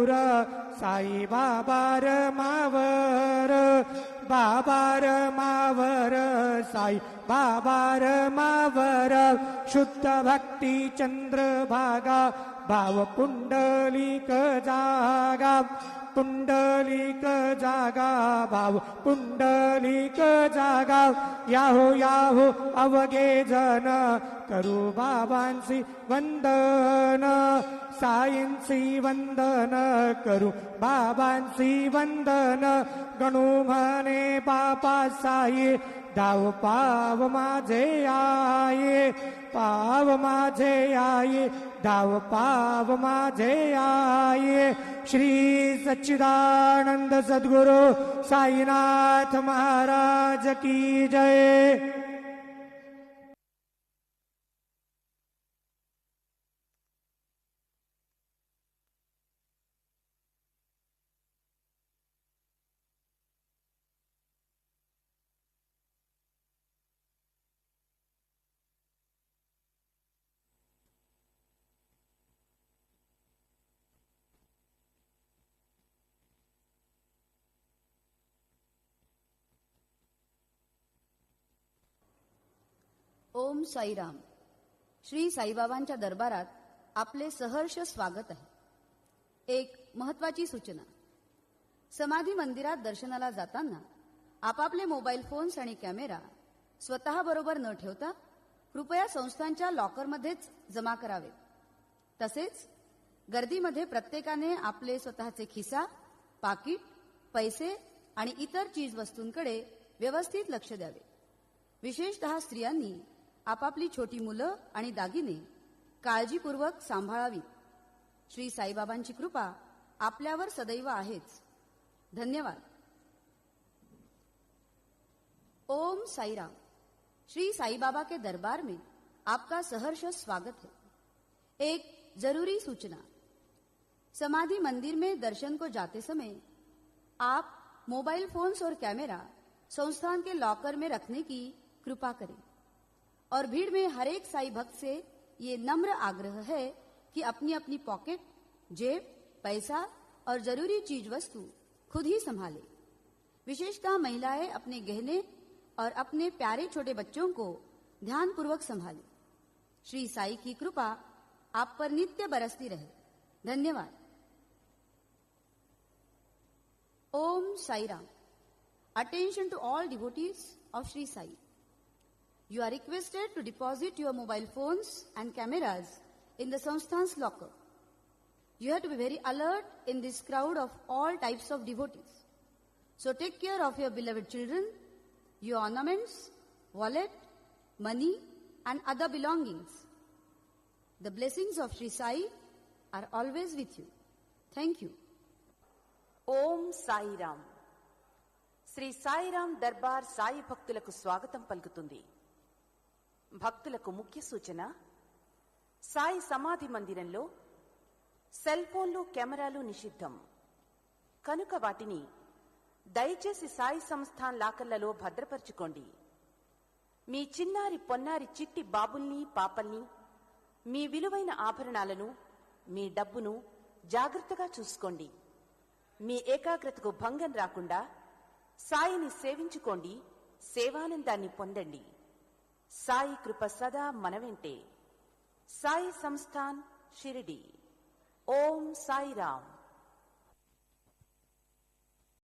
दूर साई बाबा रमावर, बाबा रमावर, साई बाबा रमावर. शुद्ध भक्ती चंद्रभागा, भाव पुंडलिक जागा, पुंडलिक जागा, भाव पुंडलिक जागा. याहो याहो अवघे जन, करू बाबांसी वंदन, साईंसी वंदन, करू बाबांसी वंदन. गणू म्हणे बापा साई, धाव पाव माझे आये, पाव माझे आये, धाव पाव माझे आये. श्री सच्चिदानंद सद्गुरु साईनाथ महाराज की जय. ओम साईराम. श्री साईबाबांच्या दरबारात आपले सहर्ष स्वागत आहे. एक महत्वाची सूचना. समाधी मंदिरात दर्शनाला जाताना आपापले मोबाईल फोन्स आणि कॅमेरा स्वतः बरोबर न ठेवता कृपया संस्थांच्या लॉकरमध्येच जमा करावे. तसेच गर्दीमध्ये प्रत्येकाने आपले स्वतःचे खिसा, पाकिट, पैसे आणि इतर चीजवस्तूंकडे व्यवस्थित लक्ष द्यावे. विशेषतः स्त्रियांनी आपापली छोटी मुलं आणि दागिने काळजीपूर्वक सांभाळावी. श्री साईबाबांची कृपा आपल्यावर सदैव आहेच. धन्यवाद. ओम साईराम. श्री साईबाबा के दरबार में आपका सहर्ष स्वागत है. एक जरूरी सूचना. समाधि मंदिर में दर्शन को जाते समय आप मोबाइल फोन्स और कैमरा संस्थान के लॉकर में रखने की कृपा करें और भीड़ में हर एक साई भक्त से ये नम्र आग्रह है कि अपनी अपनी पॉकेट, जेब, पैसा और जरूरी चीज वस्तु खुद ही संभालें. विशेषतः महिलाएं अपने गहने और अपने प्यारे छोटे बच्चों को ध्यानपूर्वक संभालें. श्री साई की कृपा आप पर नित्य बरसती रहे. धन्यवाद. Om Sairam. Attention to all devotees of Sri Sai. You are requested to deposit your mobile phones and cameras in the Sansthan's locker. You have to be very alert in this crowd of all types of devotees. So take care of your beloved children, your ornaments, wallet, money and other belongings. The blessings of Sri Sai are always with you. Thank you. Om Sai Ram. Shri Sairam Darbar Sai భక్తులకు స్వాగతం పలుకుతుంది. భక్తులకు ముఖ్య సూచన. సాయి సమాధి మందిరంలో cell ఫోన్లు, కెమెరాలు నిషిద్ధం కనుక వాటిని దయచేసి సాయి సంస్థాన్ లాకర్లలో భద్రపరచుకోండి. మీ చిన్నారి పొన్నారి చిట్టి బాబుల్ని, పాపల్ని, మీ విలువైన ఆభరణాలను, మీ డబ్బును జాగ్రత్తగా చూసుకోండి. మీ ఏకాగ్రతకు భంగం రాకుండా సాయిని సేవించుకోండి. సేవానందాన్ని పొందండి. సాయి కృప సదా మన వెంటే. సాయి సంస్థాన్ షిరిడి. ఓం సాయిరామ్.